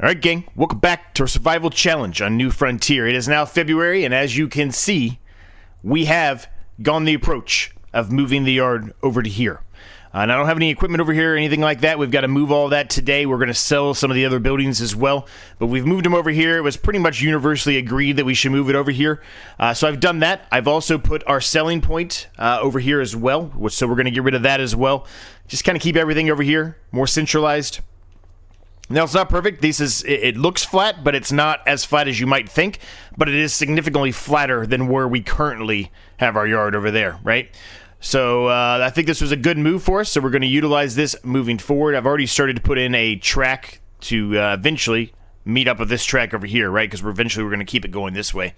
Alright gang, welcome back to our survival challenge on New Frontier. It is now February, and as you can see, we have gone the approach of moving the yard over to here. And I don't have any equipment over here or anything like that. We've got to move all that today. We're going to sell some of the other buildings as well. But we've moved them over here. It was pretty much universally agreed that we should move it over here. So I've done that. I've also put our selling point over here as well. So we're going to get rid of that as well. Just kind of keep everything over here more centralized. Now, it's not perfect. It looks flat, but it's not as flat as you might think. But it is significantly flatter than where we currently have our yard over there, right? So I think this was a good move for us, so we're going to utilize this moving forward. I've already started to put in a track to eventually meet up with this track over here, right? Because we're going to keep it going this way.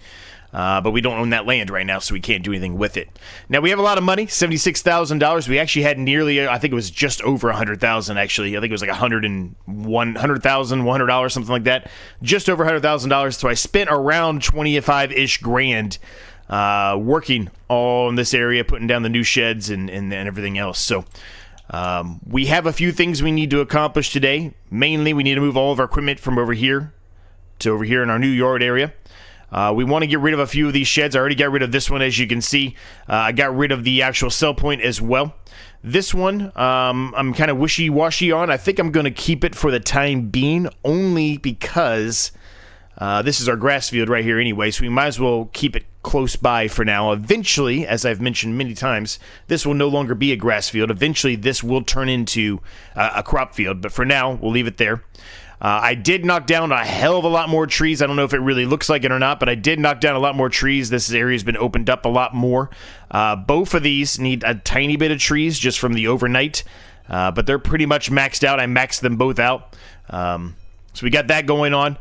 But we don't own that land right now, so we can't do anything with it. Now, we have a lot of money, $76,000. We actually had nearly, I think it was just over $100,000, actually. I think it was like $100,000, $100, something like that. Just over $100,000. So I spent around 25-ish grand working all in this area, putting down the new sheds and everything else. So we have a few things we need to accomplish today. Mainly, we need to move all of our equipment from over here to over here in our new yard area. We want to get rid of a few of these sheds. I already got rid of this one, as you can see. I got rid of the actual sell point as well. This one, I'm kind of wishy-washy on. I think I'm going to keep it for the time being, only because this is our grass field right here anyway, so we might as well keep it close by for now. Eventually, as I've mentioned many times, this will no longer be a grass field. Eventually, this will turn into a crop field, but for now, we'll leave it there. I did knock down a hell of a lot more trees. I don't know if it really looks like it or not, but I did knock down a lot more trees. This area's been opened up a lot more. Both of these need a tiny bit of trees just from the overnight, but they're pretty much maxed out. I maxed them both out. So we got that going on.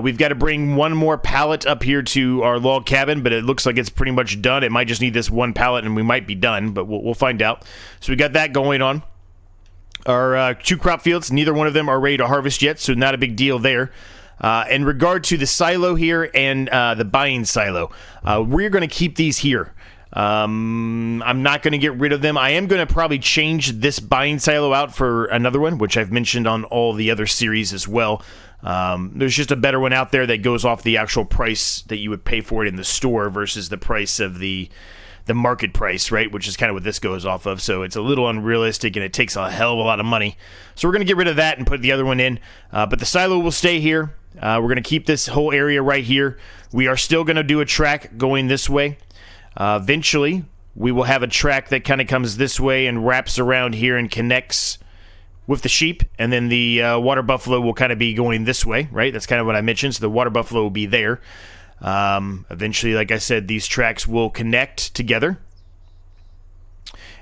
We've got to bring one more pallet up here to our log cabin, but it looks like it's pretty much done. It might just need this one pallet, and we might be done, but we'll find out. So we got that going on. Our two crop fields, neither one of them are ready to harvest yet, so not a big deal there. In regard to the silo here and the buying silo, we're going to keep these here. I'm not going to get rid of them. I am going to probably change this buying silo out for another one, which I've mentioned on all the other series as well. There's just a better one out there that goes off the actual price that you would pay for it in the store versus the price of the market price, right? Which is kind of what this goes off of. So it's a little unrealistic and it takes a hell of a lot of money. So we're going to get rid of that and put the other one in. But the silo will stay here. We're going to keep this whole area right here. We are still going to do a track going this way. Eventually, we will have a track that kind of comes this way and wraps around here and connects with the sheep. And then the water buffalo will kind of be going this way, right? That's kind of what I mentioned. So the water buffalo will be there. Eventually, like I said, these tracks will connect together.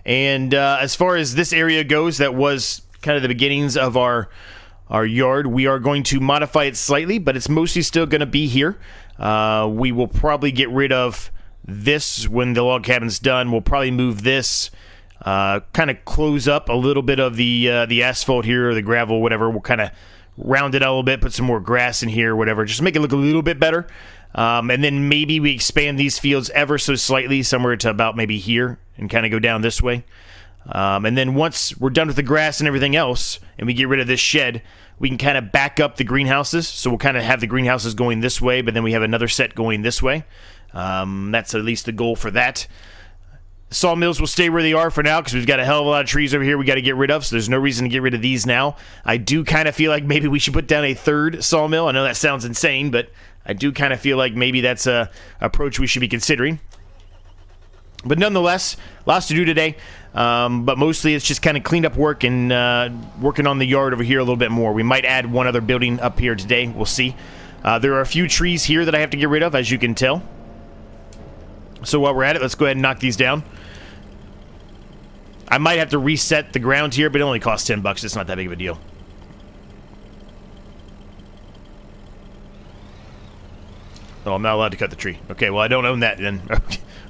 And as far as this area goes, that was kind of the beginnings of our yard. We are going to modify it slightly, but it's mostly still going to be here. We will probably get rid of this when the log cabin's done. We'll probably move this, kind of close up a little bit of the asphalt here or the gravel, whatever. We'll kind of round it out a little bit, put some more grass in here, whatever. Just make it look a little bit better. And then maybe we expand these fields ever so slightly, somewhere to about maybe here, and kind of go down this way. And then once we're done with the grass and everything else, and we get rid of this shed, we can kind of back up the greenhouses. So we'll kind of have the greenhouses going this way, but then we have another set going this way. That's at least the goal for that. Sawmills will stay where they are for now because we've got a hell of a lot of trees over here we got to get rid of, so there's no reason to get rid of these now. I do kind of feel like maybe we should put down a third sawmill. I know that sounds insane, but I do kind of feel like maybe that's a approach we should be considering. But nonetheless, lots to do today. But mostly it's just kind of cleanup work and working on the yard over here a little bit more. We might add one other building up here today. We'll see. There are a few trees here that I have to get rid of, as you can tell. So while we're at it, let's go ahead and knock these down. I might have to reset the ground here, but it only costs $10. It's not that big of a deal. Oh, I'm not allowed to cut the tree. Okay, well, I don't own that then.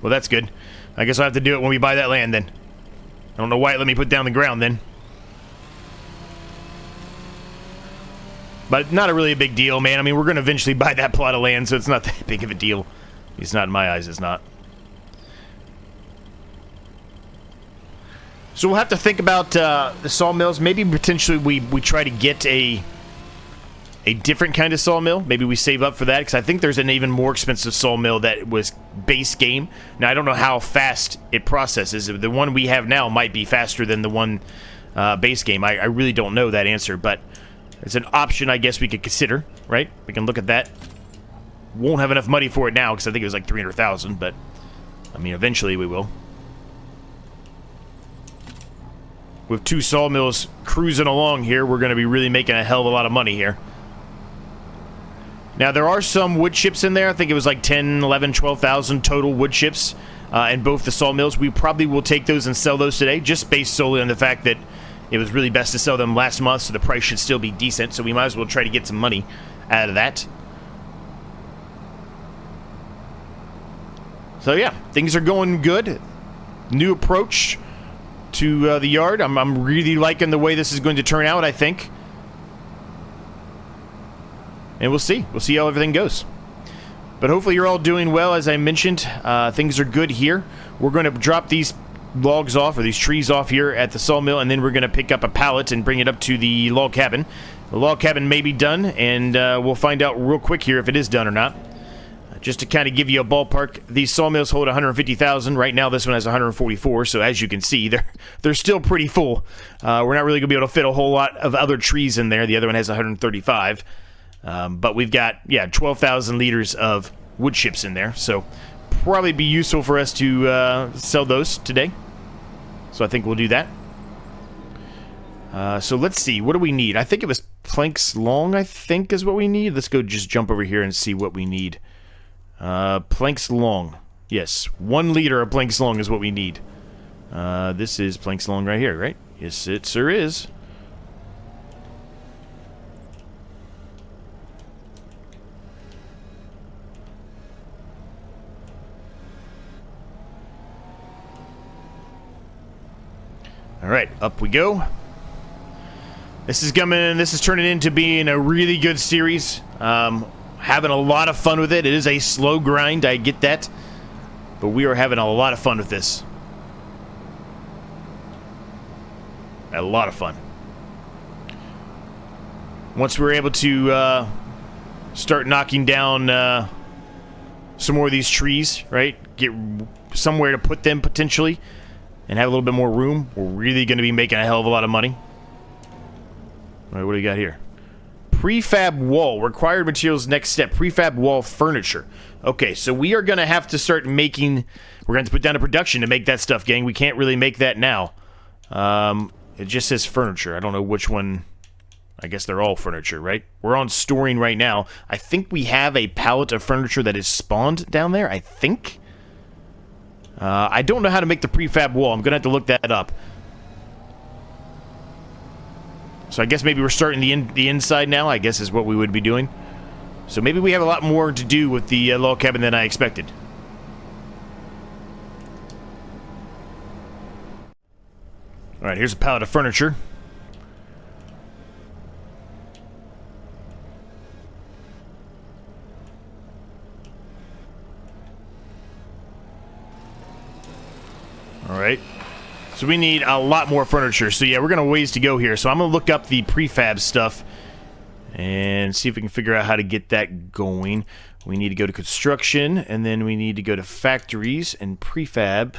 Well, that's good. I guess I'll have to do it when we buy that land then. I don't know why it let me put down the ground then. But not really a big deal, man. I mean, we're going to eventually buy that plot of land, so it's not that big of a deal. At least not in my eyes, it's not. So we'll have to think about the sawmills. Maybe potentially we try to get a a different kind of sawmill. Maybe we save up for that, because I think there's an even more expensive sawmill that was base game. Now, I don't know how fast it processes. The one we have now might be faster than the one base game. I really don't know that answer, but it's an option I guess we could consider, right? We can look at that. Won't have enough money for it now, because I think it was like 300,000, but, I mean, eventually we will. With 2 sawmills cruising along here, we're going to be really making a hell of a lot of money here. Now, there are some wood chips in there. I think it was like 10, 11, 12,000 total wood chips in both the sawmills. We probably will take those and sell those today, just based solely on the fact that it was really best to sell them last month, so the price should still be decent, so we might as well try to get some money out of that. So yeah, things are going good. New approach to the yard. I'm really liking the way this is going to turn out, I think. And we'll see. We'll see how everything goes. But hopefully you're all doing well. As I mentioned, things are good here. We're going to drop these logs off, or these trees off here at the sawmill, and then we're going to pick up a pallet and bring it up to the log cabin. The log cabin may be done, and we'll find out real quick here if it is done or not. Just to kind of give you a ballpark, these sawmills hold 150,000. Right now, this one has 144. So as you can see, they're still pretty full. We're not really going to be able to fit a whole lot of other trees in there. The other one has 135. But we've got, yeah, 12,000 liters of wood chips in there. So probably be useful for us to sell those today. So I think we'll do that. So let's see. What do we need? I think it was planks long, I think, is what we need. Let's go just jump over here and see what we need. Planks long. Yes, 1 liter of planks long is what we need. This is planks long right here, right? Yes, it sure is. Alright, up we go. This is turning into being a really good series. Having a lot of fun with it. It is a slow grind, I get that. But we are having a lot of fun with this. A lot of fun. Once we're able to start knocking down some more of these trees, right? Get somewhere to put them potentially, and have a little bit more room, we're really going to be making a hell of a lot of money. All right, what do we got here? Prefab wall. Required materials next step. Prefab wall furniture. Okay, so we are going to have to start making... We're going to put down a production to make that stuff, gang. We can't really make that now. It just says furniture. I don't know which one... I guess they're all furniture, right? We're on storing right now. I think we have a pallet of furniture that is spawned down there, I think. I don't know how to make the prefab wall. I'm going to have to look that up. So I guess maybe we're starting the inside now, I guess is what we would be doing. So maybe we have a lot more to do with the log cabin than I expected. Alright, here's a pallet of furniture. Alright. So we need a lot more furniture. So yeah, we're going to ways to go here. So I'm going to look up the prefab stuff and see if we can figure out how to get that going. We need to go to construction, and then we need to go to factories and prefab.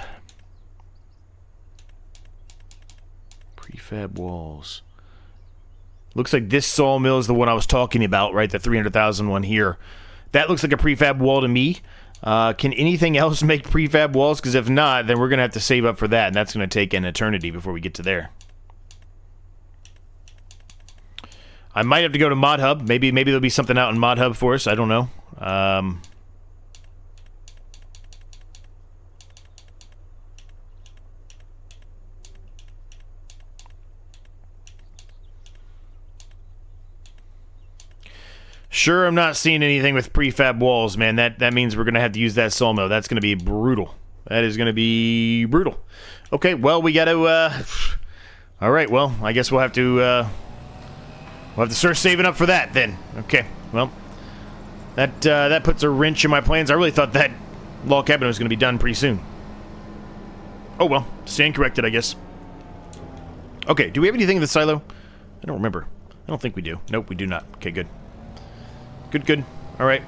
Prefab walls. Looks like this sawmill is the one I was talking about, right? The 300,000 one here. That looks like a prefab wall to me. Can anything else make prefab walls? Because if not, then we're going to have to save up for that, and that's going to take an eternity before we get to there. I might have to go to Mod Hub. Maybe there'll be something out in Mod Hub for us. I don't know. Sure, I'm not seeing anything with prefab walls, man. That means we're going to have to use that sawmill. That's going to be brutal. That is going to be brutal. Okay, well, we got to... All right, well, I guess we'll have to start saving up for that then. Okay, well, that puts a wrench in my plans. I really thought that log cabin was going to be done pretty soon. Oh, well, stand corrected, I guess. Okay, do we have anything in the silo? I don't remember. I don't think we do. Nope, we do not. Okay, good. Good, good. All right.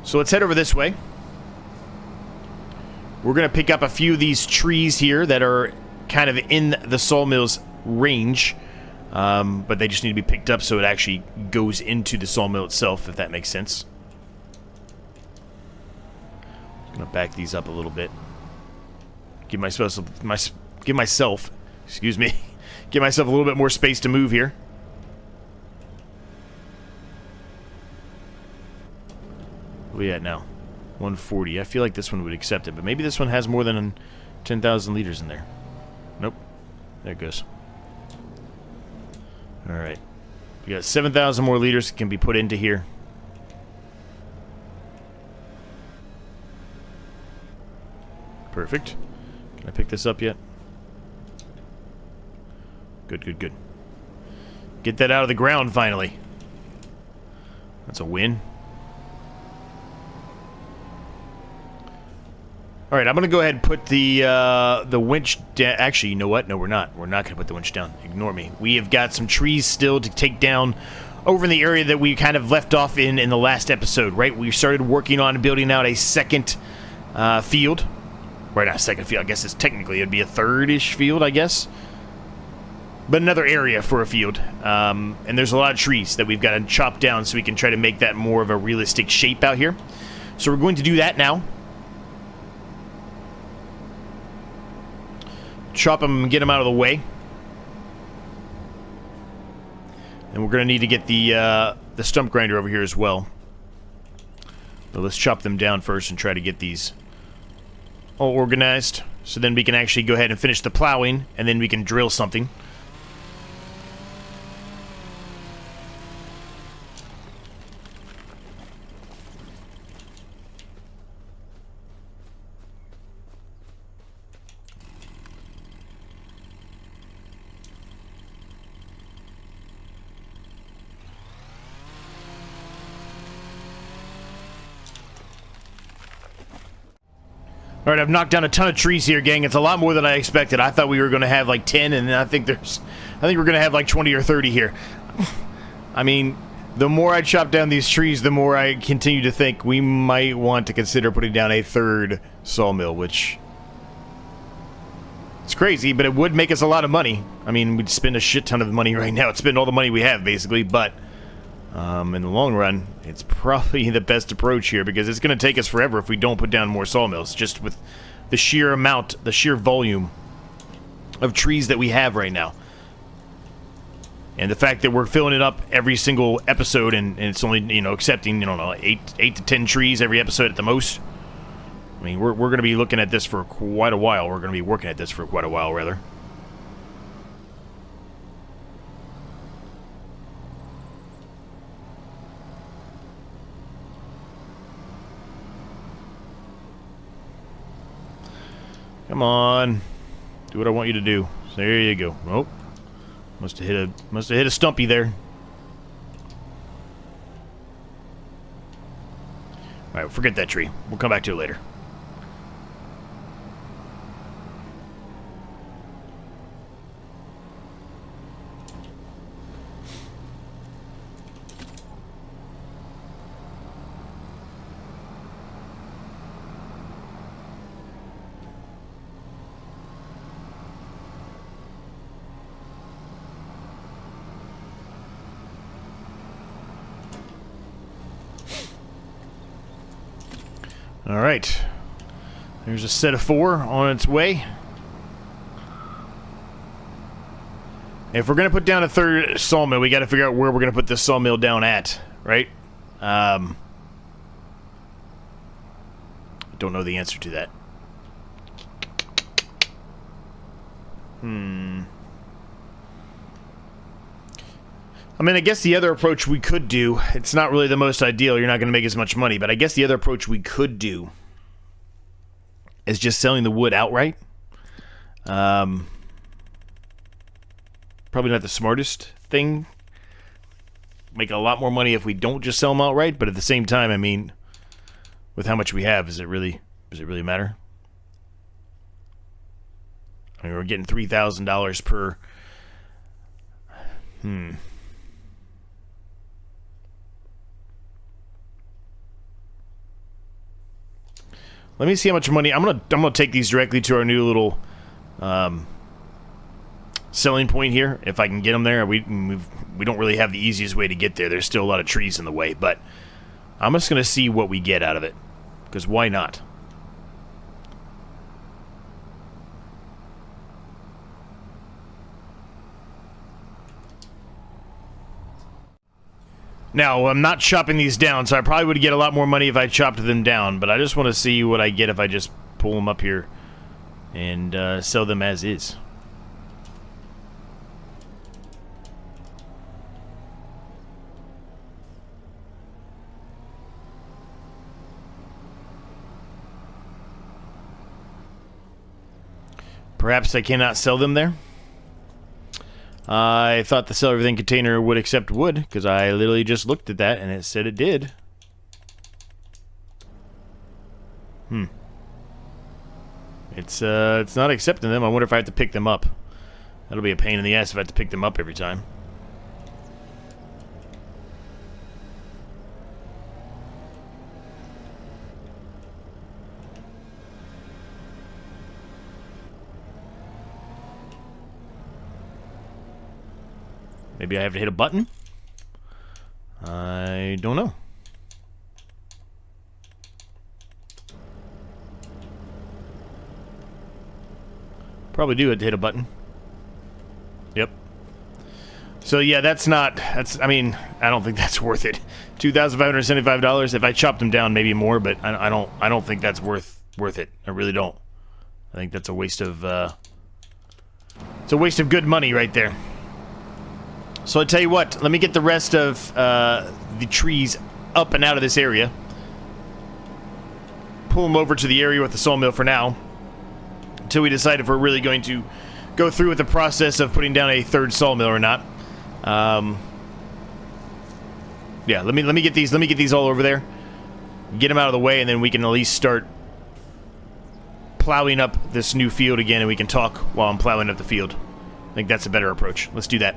So let's head over this way. We're going to pick up a few of these trees here that are kind of in the sawmill's range. But they just need to be picked up so it actually goes into the sawmill itself, if that makes sense. I'm going to back these up a little bit. Give myself, excuse me, give myself a little bit more space to move here. What are we at now? 140. I feel like this one would accept it, but maybe this one has more than 10,000 liters in there. Nope. There it goes. Alright. We got 7,000 more liters that can be put into here. Perfect. Can I pick this up yet? Good, good, good. Get that out of the ground finally. That's a win. Alright, I'm going to go ahead and put the winch down. Actually, you know what? No, we're not. We're not going to put the winch down. Ignore me. We have got some trees still to take down over in the area that we kind of left off in the last episode, right? We started working on building out a second field. Right, not a second field. I guess it's technically, it'd be a third-ish field, I guess. But another area for a field. And there's a lot of trees that we've got to chop down so we can try to make that more of a realistic shape out here. So we're going to do that now. Chop them and get them out of the way. And we're going to need to get the stump grinder over here as well. But let's chop them down first and try to get these all organized. So then we can actually go ahead and finish the plowing, and then we can drill something. Alright, I've knocked down a ton of trees here, gang. It's a lot more than I expected. I thought we were going to have like 10, and I think we're going to have like 20 or 30 here. I mean, the more I chop down these trees, the more I continue to think we might want to consider putting down a third sawmill, which... it's crazy, but it would make us a lot of money. I mean, we'd spend a shit ton of money right now. It'd spend all the money we have, basically, but... in the long run, it's probably the best approach here, because it's going to take us forever if we don't put down more sawmills, just with the sheer amount, the sheer volume of trees that we have right now. And the fact that we're filling it up every single episode, and it's only, you know, accepting, I don't know, 8 to 10 trees every episode at the most. I mean, we're going to be looking at this for quite a while. We're going to be working at this for quite a while, rather. Come on, do what I want you to do. There you go. Oh, must have hit a stumpy there. All right, forget that tree. We'll come back to it later. Alright, there's a set of 4 on its way. If we're going to put down a third sawmill, we got to figure out where we're going to put this sawmill down at, right? Don't know the answer to that. I mean, I guess the other approach we could do, it's not really the most ideal, you're not going to make as much money, but I guess the other approach we could do is just selling the wood outright. Probably not the smartest thing. Make a lot more money if we don't just sell them outright, but at the same time, I mean, with how much we have, does it really matter? I mean, we're getting $3,000 per... Let me see how much money. I'm gonna take these directly to our new little selling point here, if I can get them there. We don't really have the easiest way to get there. There's still a lot of trees in the way, but I'm just gonna see what we get out of it, because why not? Now, I'm not chopping these down, so I probably would get a lot more money if I chopped them down, but I just want to see what I get if I just pull them up here and sell them as is. Perhaps I cannot sell them there? I thought the sell everything container would accept wood, because I literally just looked at that and it said it did. It's not accepting them. I wonder if I have to pick them up. That'll be a pain in the ass if I have to pick them up every time. Maybe I have to hit a button? I don't know. Probably do have to hit a button. Yep. So yeah, I mean, I don't think that's worth it. $2,575. If I chopped them down, maybe more, but I don't think that's worth it. I really don't. I think that's a waste of it's a waste of good money right there. So I tell you what, let me get the rest of the trees up and out of this area. Pull them over to the area with the sawmill for now, until we decide if we're really going to go through with the process of putting down a third sawmill or not. Yeah, let me get these all over there, get them out of the way, and then we can at least start plowing up this new field again, and we can talk while I'm plowing up the field. I think that's a better approach. Let's do that.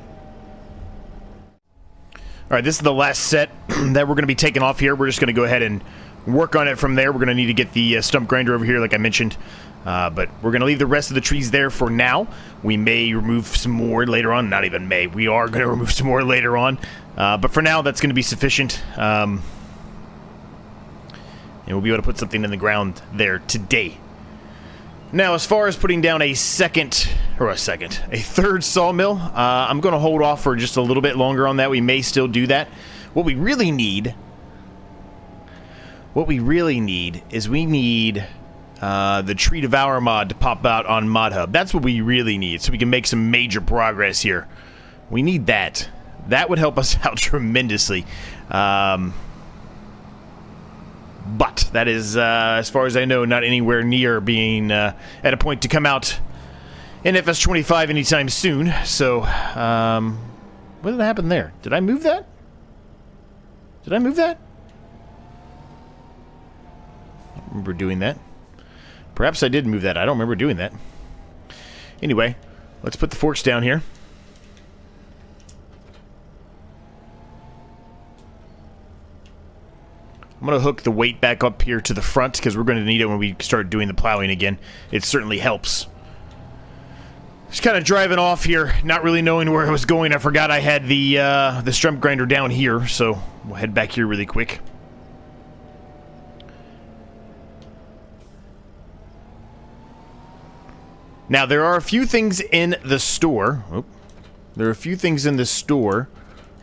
Alright, this is the last set that we're going to be taking off here. We're just going to go ahead and work on it from there. We're going to need to get the stump grinder over here, like I mentioned. But we're going to leave the rest of the trees there for now. We may remove some more later on. Not even may. We are going to remove some more later on. But for now, that's going to be sufficient. And we'll be able to put something in the ground there today. Now, as far as putting down a third sawmill, I'm going to hold off for just a little bit longer on that. We may still do that. What we really need is we need the Tree Devour mod to pop out on Mod Hub. That's what we really need, so we can make some major progress here. We need that. That would help us out tremendously. But that is, as far as I know, not anywhere near being at a point to come out in FS25 anytime soon. So, what did happen there? Did I move that? Did I move that? I don't remember doing that. Perhaps I did move that. I don't remember doing that. Anyway, let's put the forks down here. I'm going to hook the weight back up here to the front because we're going to need it when we start doing the plowing again. It certainly helps. Just kind of driving off here, not really knowing where I was going. I forgot I had the stump grinder down here, so we'll head back here really quick. Now, there are a few things in the store. There are a few things in the store.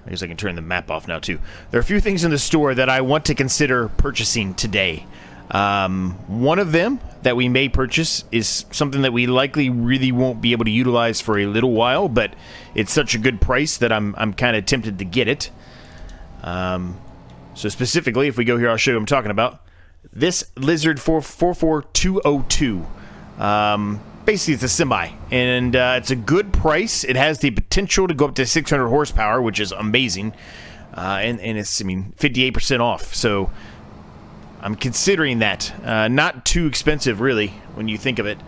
I guess I can turn the map off now, too. There are a few things in the store that I want to consider purchasing today. One of them that we may purchase is something that we likely really won't be able to utilize for a little while, but it's such a good price that I'm kind of tempted to get it. So specifically, if we go here, I'll show you what I'm talking about. This Lizard 44202. Basically, it's a semi, and it's a good price. It has the potential to go up to 600 horsepower, which is amazing, and it's, I mean, 58% off, so I'm considering that. Not too expensive, really, when you think of it,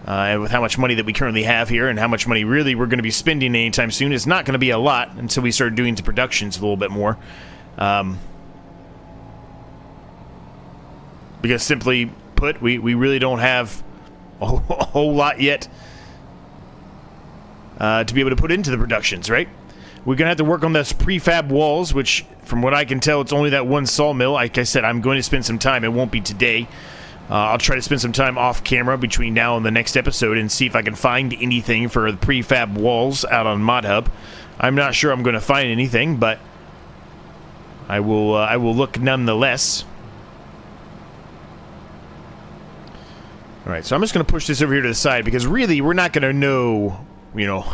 and with how much money that we currently have here, and how much money, really, we're going to be spending anytime soon. It's not going to be a lot until we start doing the productions a little bit more, because simply output. We really don't have a whole lot yet to be able to put into the productions, right? We're going to have to work on those prefab walls, which, from what I can tell, it's only that one sawmill. Like I said, I'm going to spend some time. It won't be today. I'll try to spend some time off camera between now and the next episode and see if I can find anything for the prefab walls out on ModHub. I'm not sure I'm going to find anything, but I will look nonetheless. All right, so I'm just going to push this over here to the side because really we're not going to know, you know,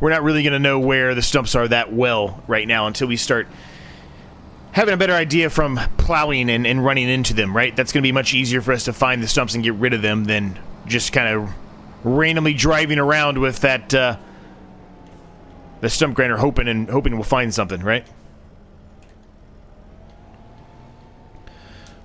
we're not really going to know where the stumps are that well right now until we start having a better idea from plowing and running into them, right? That's going to be much easier for us to find the stumps and get rid of them than just kind of randomly driving around with that the stump grinder hoping we'll find something, right?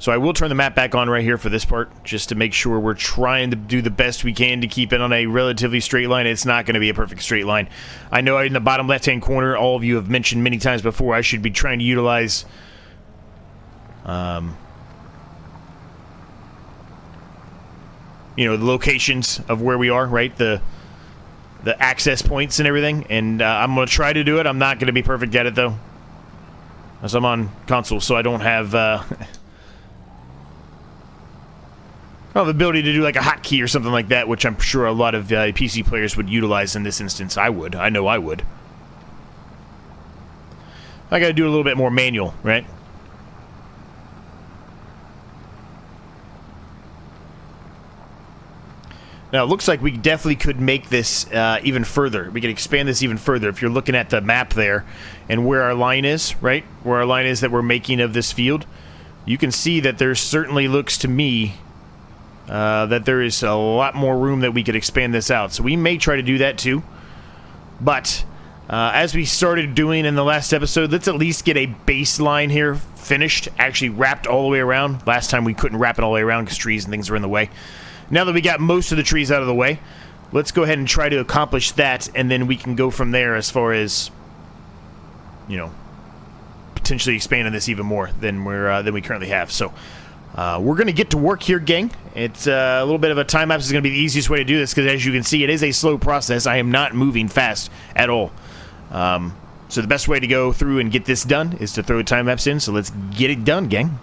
So I will turn the map back on right here for this part, just to make sure we're trying to do the best we can to keep it on a relatively straight line. It's not going to be a perfect straight line. I know in the bottom left-hand corner, all of you have mentioned many times before, I should be trying to utilize you know, the locations of where we are, right? The access points and everything. And I'm going to try to do it. I'm not going to be perfect at it, though, as I'm on console, so I don't have... I have the ability to do like a hotkey or something like that, which I'm sure a lot of PC players would utilize in this instance. I would. I know I would. I gotta do a little bit more manual, right? Now, it looks like we definitely could make this even further. We could expand this even further. If you're looking at the map there and where our line is, right? Where our line is that we're making of this field, you can see that there certainly looks to me that there is a lot more room that we could expand this out. So we may try to do that too. But as we started doing in the last episode, let's at least get a baseline here finished, actually wrapped all the way around. Last time we couldn't wrap it all the way around because trees and things were in the way. Now that we got most of the trees out of the way, let's go ahead and try to accomplish that, and then we can go from there as far as, you know, potentially expanding this even more than we currently have. So we're going to get to work here, gang. It's a little bit of a time lapse is going to be the easiest way to do this because, as you can see, it is a slow process. I am not moving fast at all. So the best way to go through and get this done is to throw a time lapse in. So let's get it done, gang.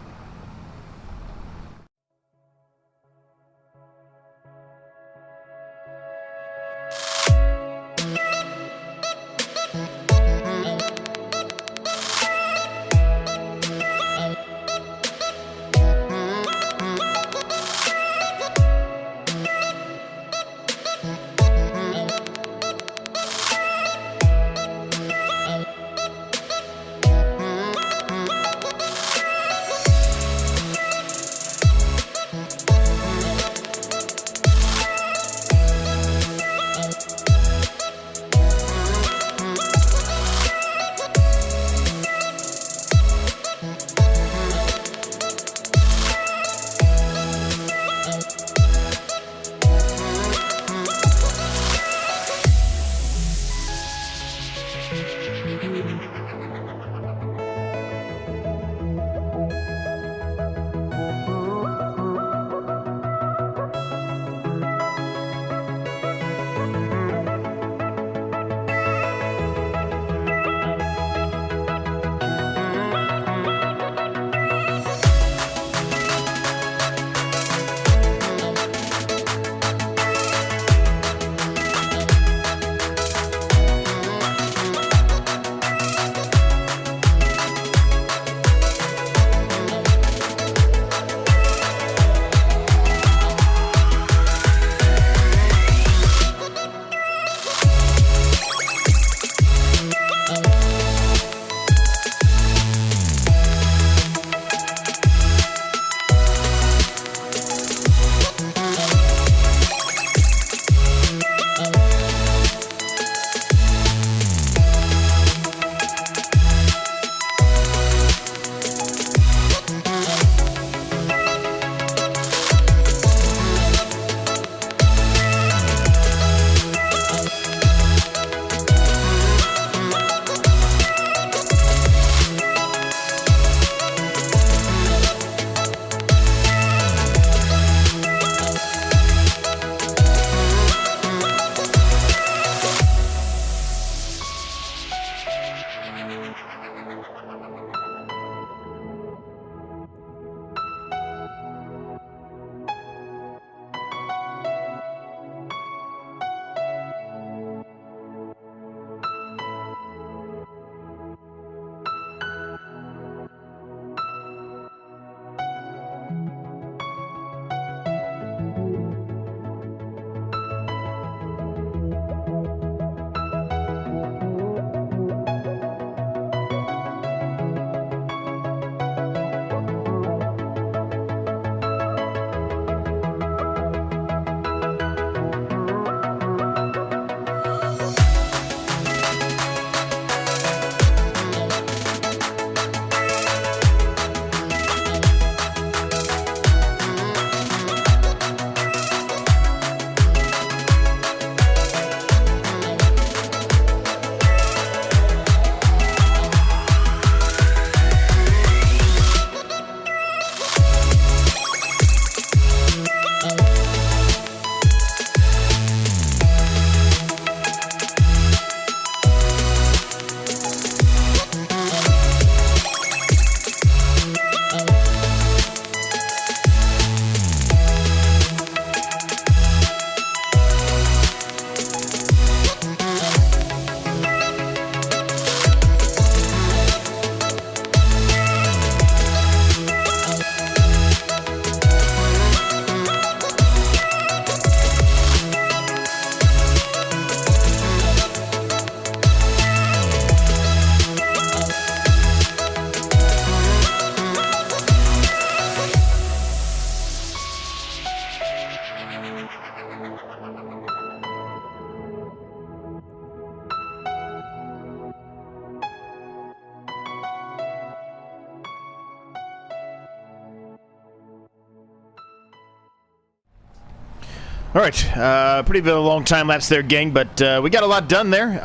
All right, pretty bit of a long time lapse there, gang, but we got a lot done there.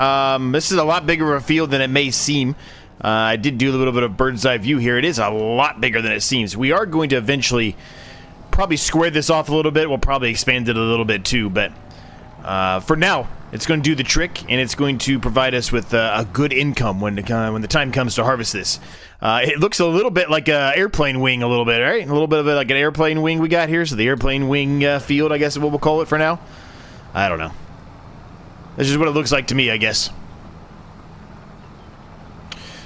This is a lot bigger of a field than it may seem. I did do a little bit of bird's eye view here. It is a lot bigger than it seems. We are going to eventually probably square this off a little bit. We'll probably expand it a little bit too, but for now, it's going to do the trick, and it's going to provide us with a good income when the time comes to harvest this. It looks a little bit like an airplane wing, a little bit, right? A little bit of it like an airplane wing we got here. So the airplane wing field, I guess is what we'll call it for now. I don't know. That's just what it looks like to me, I guess.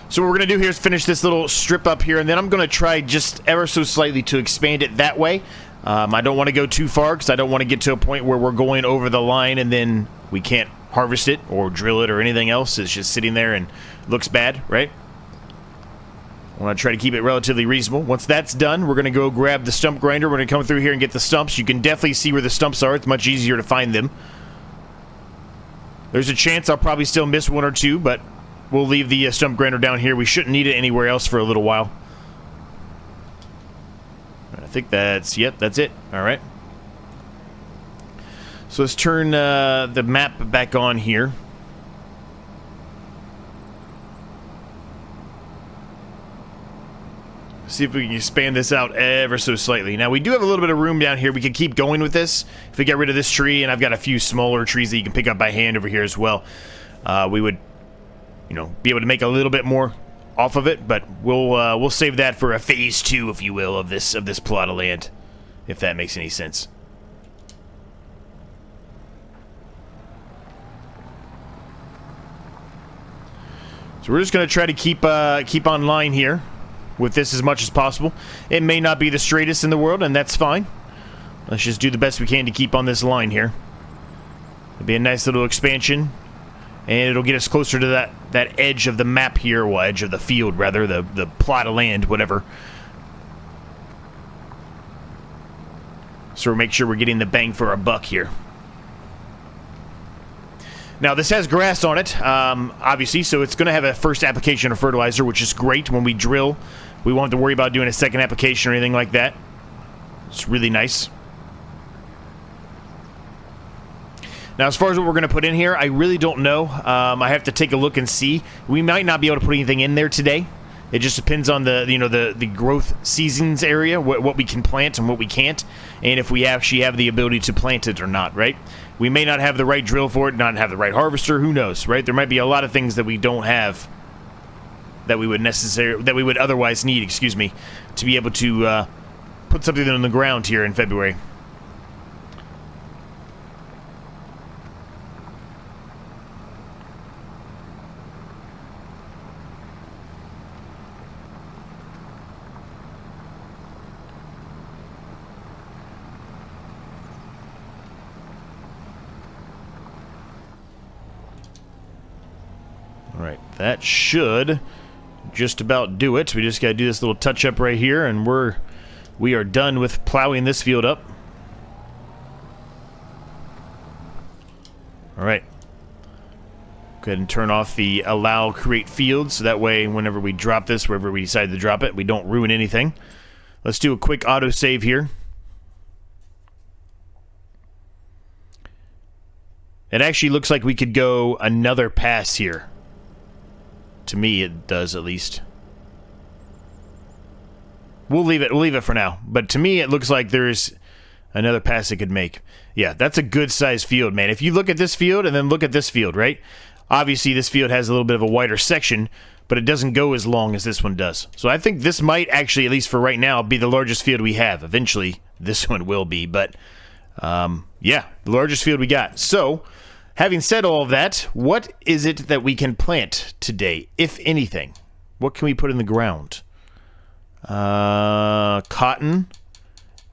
So what we're going to do here is finish this little strip up here, and then I'm going to try just ever so slightly to expand it that way. I don't want to go too far because I don't want to get to a point where we're going over the line and then we can't harvest it or drill it or anything else. It's just sitting there and looks bad, right? I want to try to keep it relatively reasonable. Once that's done, we're going to go grab the stump grinder. We're going to come through here and get the stumps. You can definitely see where the stumps are. It's much easier to find them. There's a chance I'll probably still miss one or two, but we'll leave the stump grinder down here. We shouldn't need it anywhere else for a little while. I think that's, yep, that's it. All right. So let's turn the map back on here. See if we can expand this out ever so slightly. Now, we do have a little bit of room down here. We could keep going with this. If we get rid of this tree, and I've got a few smaller trees that you can pick up by hand over here as well, we would, you know, be able to make a little bit more off of it, but we'll save that for a phase 2, if you will, of this plot of land, if that makes any sense. So we're just going to try to keep on line here with this as much as possible. It may not be the straightest in the world, and that's fine. Let's just do the best we can to keep on this line here. It'll be a nice little expansion, and it'll get us closer to that edge of the map here, well, edge of the field, rather, the plot of land, whatever. So we'll make sure we're getting the bang for our buck here. Now, this has grass on it, obviously, so it's going to have a first application of fertilizer, which is great. When we drill, we won't have to worry about doing a second application or anything like that. It's really nice. Now, as far as what we're going to put in here, I really don't know. I have to take a look and see. We might not be able to put anything in there today. It just depends on the growth seasons area, what we can plant and what we can't, and if we actually have the ability to plant it or not, right? We may not have the right drill for it, not have the right harvester, who knows, right? There might be a lot of things that we don't have that we would otherwise need, excuse me, to be able to put something on the ground here in February. Alright, that should just about do it. We just gotta do this little touch-up right here, and we are done with plowing this field up. Alright. Go ahead and turn off the allow create field, so that way whenever we drop this, wherever we decide to drop it, we don't ruin anything. Let's do a quick autosave here. It actually looks like we could go another pass here. To me, it does, at least. We'll leave it for now. But to me, it looks like there's another pass it could make. Yeah, that's a good-sized field, man. If you look at this field and then look at this field, right? Obviously, this field has a little bit of a wider section, but it doesn't go as long as this one does. So I think this might actually, at least for right now, be the largest field we have. Eventually, this one will be, but yeah, the largest field we got. So, having said all of that, what is it that we can plant today, if anything? What can we put in the ground? Cotton,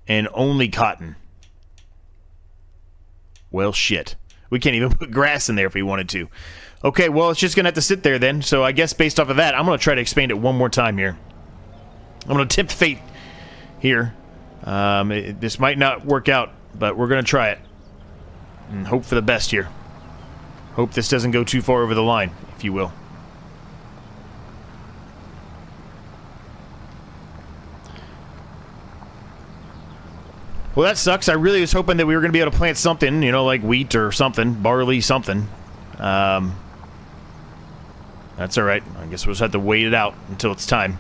and only cotton. Well, shit. We can't even put grass in there if we wanted to. Okay, well, it's just going to have to sit there then. So I guess based off of that, I'm going to try to expand it one more time here. I'm going to tempt fate here. This might not work out, but we're going to try it. And hope for the best here. Hope this doesn't go too far over the line, if you will. Well, that sucks. I really was hoping that we were going to be able to plant something, you know, like wheat or something, barley, something. That's all right. I guess we'll just have to wait it out until it's time.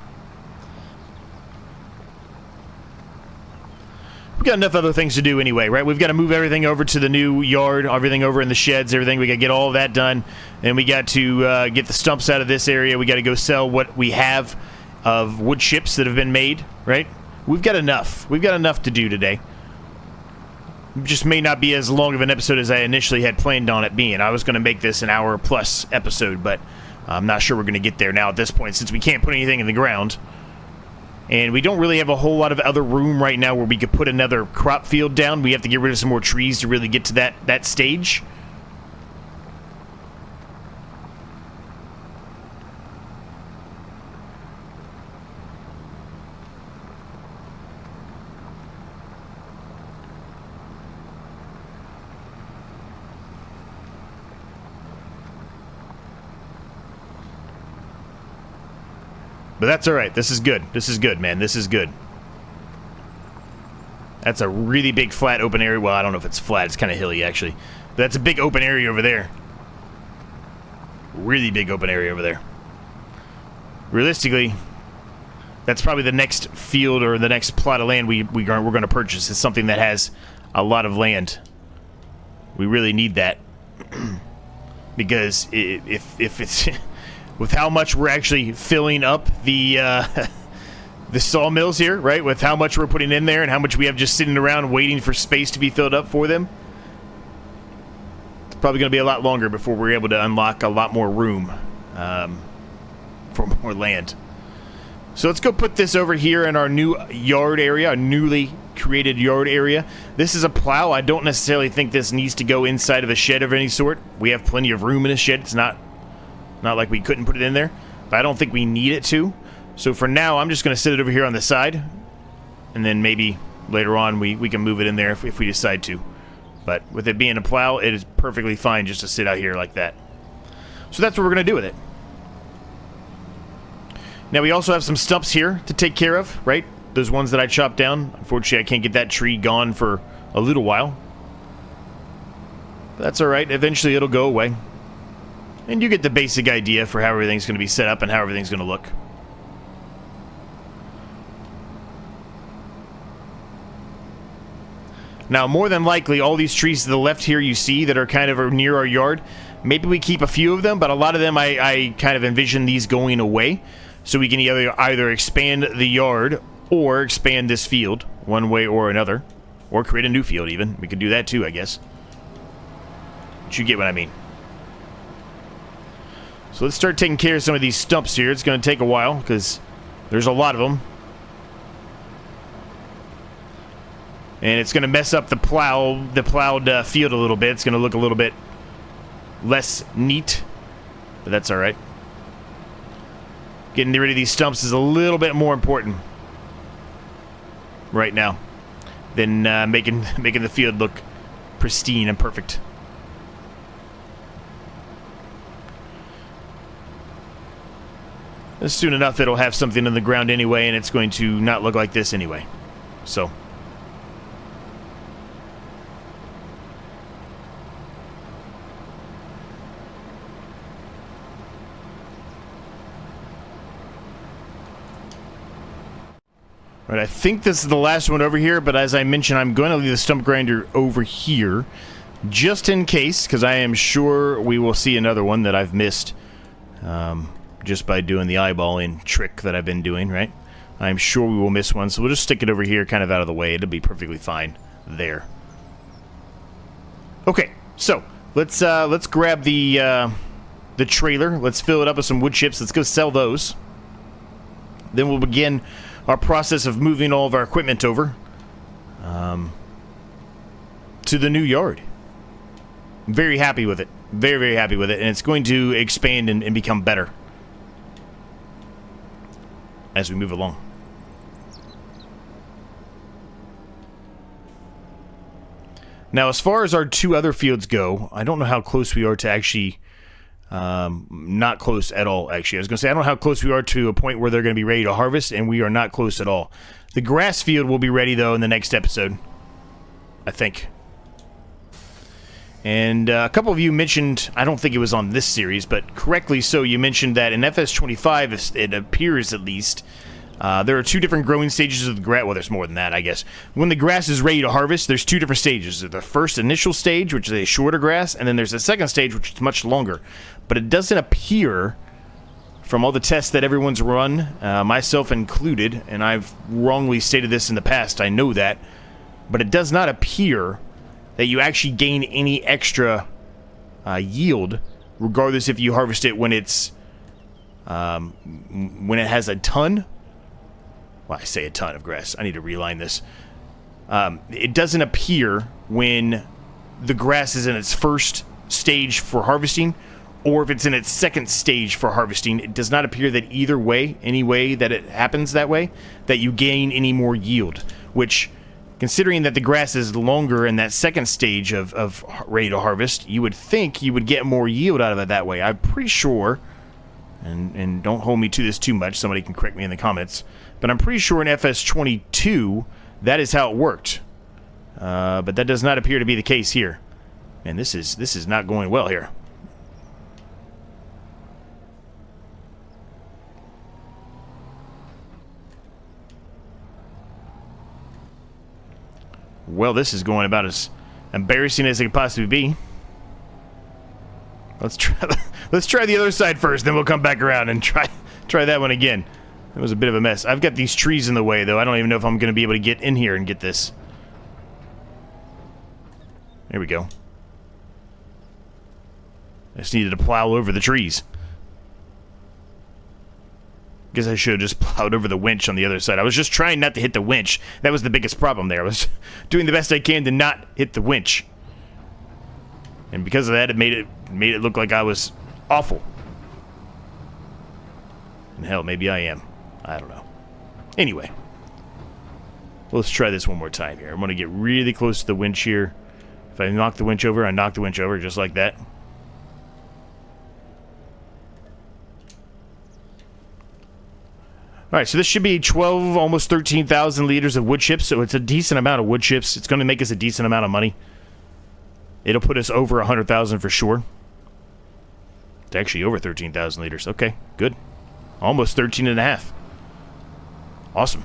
We've got enough other things to do anyway, right? We've got to move everything over to the new yard, everything over in the sheds, everything. We got to get all of that done. Then we got to get the stumps out of this area. We got to go sell what we have of wood chips that have been made, right? We've got enough. We've got enough to do today. It just may not be as long of an episode as I initially had planned on it being. I was going to make this an hour-plus episode, but I'm not sure we're going to get there now at this point since we can't put anything in the ground. And we don't really have a whole lot of other room right now where we could put another crop field down. We have to get rid of some more trees to really get to that stage. But that's all right. This is good. This is good, man. This is good. That's a really big flat open area. Well, I don't know if it's flat. It's kind of hilly, actually. But that's a big open area over there. Really big open area over there. Realistically, that's probably the next field or the next plot of land we're going to purchase. Is something that has a lot of land. We really need that. Because if it's... with how much we're actually filling up the sawmills here, right? With how much we're putting in there and how much we have just sitting around waiting for space to be filled up for them. It's probably going to be a lot longer before we're able to unlock a lot more room for more land. So let's go put this over here in our new yard area, our newly created yard area. This is a plow. I don't necessarily think this needs to go inside of a shed of any sort. We have plenty of room in a shed. It's not like we couldn't put it in there, but I don't think we need it to. So for now, I'm just going to sit it over here on the side, and then maybe later on we can move it in there if we decide to. But with it being a plow, it is perfectly fine just to sit out here like that. So that's what we're going to do with it. Now we also have some stumps here to take care of, right? Those ones that I chopped down. Unfortunately, I can't get that tree gone for a little while. But that's all right. Eventually, it'll go away. And you get the basic idea for how everything's going to be set up and how everything's going to look. Now, more than likely, all these trees to the left here you see that are kind of near our yard, maybe we keep a few of them, but a lot of them I kind of envision these going away. So we can either expand the yard or expand this field one way or another. Or create a new field even. We could do that too, I guess. But you get what I mean. So let's start taking care of some of these stumps here. It's going to take a while because there's a lot of them. And it's going to mess up the plowed field a little bit. It's going to look a little bit less neat, but that's all right. Getting rid of these stumps is a little bit more important right now than making the field look pristine and perfect. Soon enough, it'll have something in the ground anyway, and it's going to not look like this anyway. So. All right, I think this is the last one over here, but as I mentioned, I'm going to leave the stump grinder over here, just in case, because I am sure we will see another one that I've missed. Just by doing the eyeballing trick that I've been doing, right? I'm sure we will miss one, so we'll just stick it over here kind of out of the way. It'll be perfectly fine there. Okay, so let's grab the trailer. Let's fill it up with some wood chips. Let's go sell those. Then we'll begin our process of moving all of our equipment over to the new yard. I'm very happy with it. Very, very happy with it. And it's going to expand and become better as we move along. Now, as far as our two other fields go, I don't know how close we are to actually... not close at all, actually. I was going to say, I don't know how close we are to a point where they're going to be ready to harvest, and we are not close at all. The grass field will be ready, though, in the next episode. I think. And a couple of you mentioned, I don't think it was on this series, but correctly so, you mentioned that in FS25, it appears at least, there are 2 different growing stages of the grass. Well, there's more than that, I guess. When the grass is ready to harvest, there's 2 different stages. There's the first initial stage, which is a shorter grass, and then there's a second stage, which is much longer. But it doesn't appear, from all the tests that everyone's run, myself included, and I've wrongly stated this in the past, I know that, but it does not appear that you actually gain any extra yield, regardless if you harvest it when it's when it has a ton. Well, I say a ton of grass. I need to reline this. It doesn't appear when the grass is in its first stage for harvesting, or if it's in its second stage for harvesting. It does not appear that either way, any way that it happens that way, that you gain any more yield, which, considering that the grass is longer in that second stage of ready to harvest, you would think you would get more yield out of it that way. I'm pretty sure, and don't hold me to this too much, somebody can correct me in the comments, but I'm pretty sure in FS22, that is how it worked. But that does not appear to be the case here. Man, this is not going well here. Well, this is going about as embarrassing as it could possibly be. Let's try the other side first, then we'll come back around and try that one again. That was a bit of a mess. I've got these trees in the way, though. I don't even know if I'm going to be able to get in here and get this. There we go. I just needed to plow over the trees. Guess I should have just plowed over the winch on the other side. I was just trying not to hit the winch. That was the biggest problem there. I was doing the best I can to not hit the winch. And because of that, it made it look like I was awful. And hell, maybe I am. I don't know. Anyway. Let's try this one more time here. I'm going to get really close to the winch here. If I knock the winch over, I knock the winch over just like that. Alright, so this should be 12, almost 13,000 liters of wood chips, so it's a decent amount of wood chips. It's going to make us a decent amount of money. It'll put us over 100,000 for sure. It's actually over 13,000 liters. Okay, good. Almost 13 and a half. Awesome.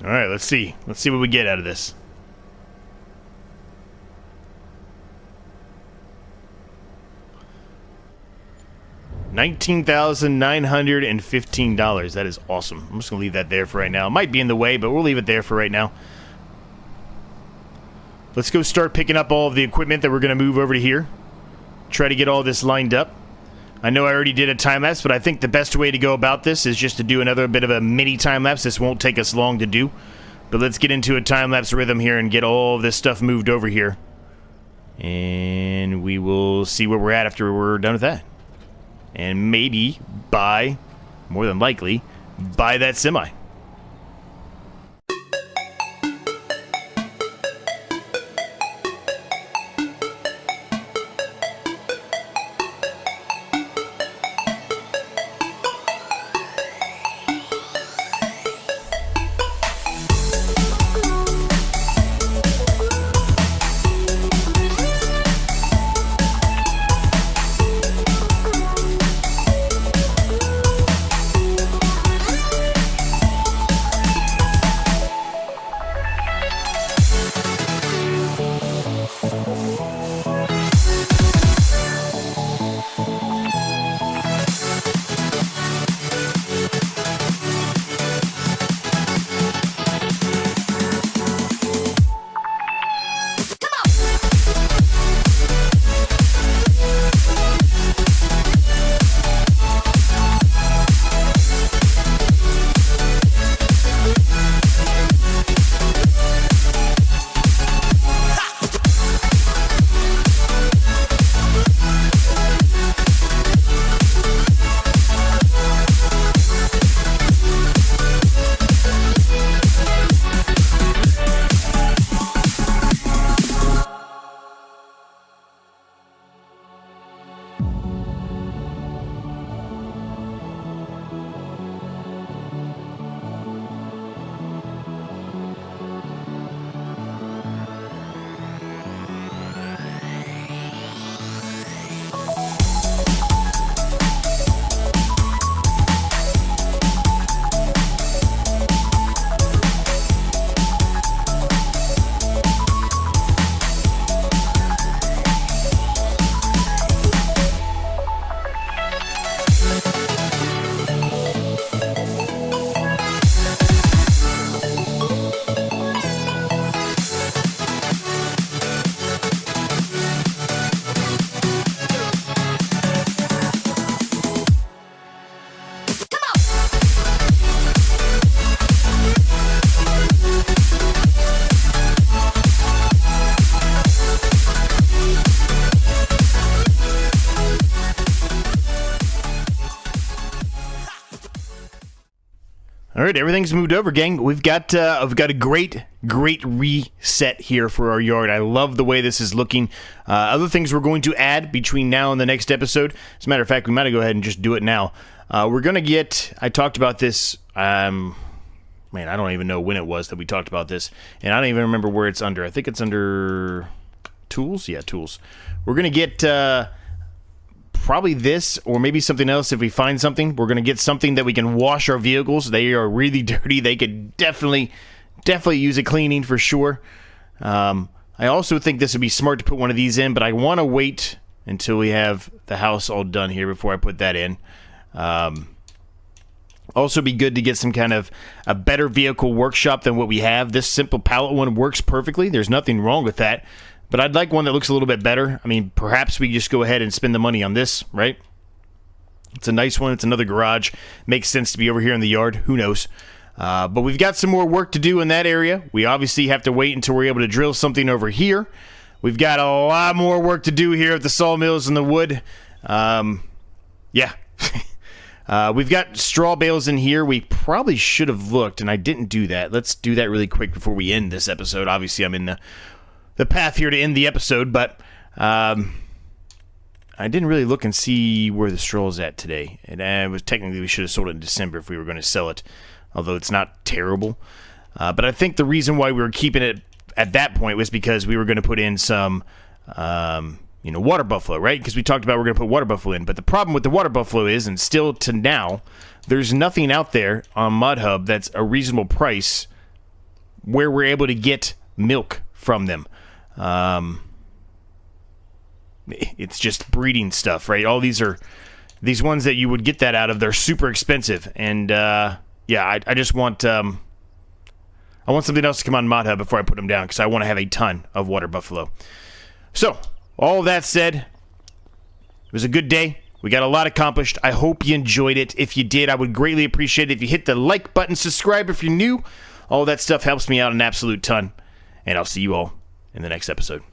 Alright, let's see. Let's see what we get out of this. $19,915. That is awesome. I'm just going to leave that there for right now. It might be in the way, but we'll leave it there for right now. Let's go start picking up all of the equipment that we're going to move over to here. Try to get all this lined up. I know I already did a time-lapse, but I think the best way to go about this is just to do another bit of a mini time-lapse. This won't take us long to do. But let's get into a time-lapse rhythm here and get all of this stuff moved over here. And we will see where we're at after we're done with that. And maybe buy, more than likely, buy that semi. right, everything's moved over, gang. We've got a great reset here for our yard. I love the way this is looking. Other things we're going to add between now and the next episode. As a matter of fact, we might go ahead and just do it now. We're going to get, I talked about this, man, I don't even know when it was that we talked about this, and I don't even remember where it's under. I think it's under tools. Yeah, tools. We're going to get probably this or maybe something else if we find something. We're going to get something that we can wash our vehicles. They are really dirty. They could definitely use a cleaning for sure. I also think this would be smart to put one of these in, but I want to wait until we have the house all done here before I put that in. Also be good to get some kind of a better vehicle workshop than what we have. This simple pallet one works perfectly. There's nothing wrong with that. But I'd like one that looks a little bit better. I mean, perhaps we just go ahead and spend the money on this, right? It's a nice one. It's another garage. Makes sense to be over here in the yard. Who knows? But we've got some more work to do in that area. We obviously have to wait until we're able to drill something over here. We've got a lot more work to do here at the sawmills and the wood. Yeah. We've got straw bales in here. We probably should have looked, and I didn't do that. Let's do that really quick before we end this episode. Obviously, I'm in the path here to end the episode, but I didn't really look and see where the straw is at today. And it was technically we should have sold it in December if we were going to sell it, although it's not terrible. But I think the reason why we were keeping it at that point was because we were going to put in some water buffalo, right? Because we talked about we're going to put water buffalo in. But the problem with the water buffalo is, and still to now, there's nothing out there on ModHub that's a reasonable price where we're able to get milk from them. It's just breeding stuff, right? All these are these ones that you would get that out of. They're super expensive, and yeah, I just want I want something else to come on ModHub before I put them down because I want to have a ton of water buffalo. So all that said, it was a good day. We got a lot accomplished. I hope you enjoyed it. If you did, I would greatly appreciate it if you hit the like button, subscribe if you're new. All that stuff helps me out an absolute ton. And I'll see you all in the next episode.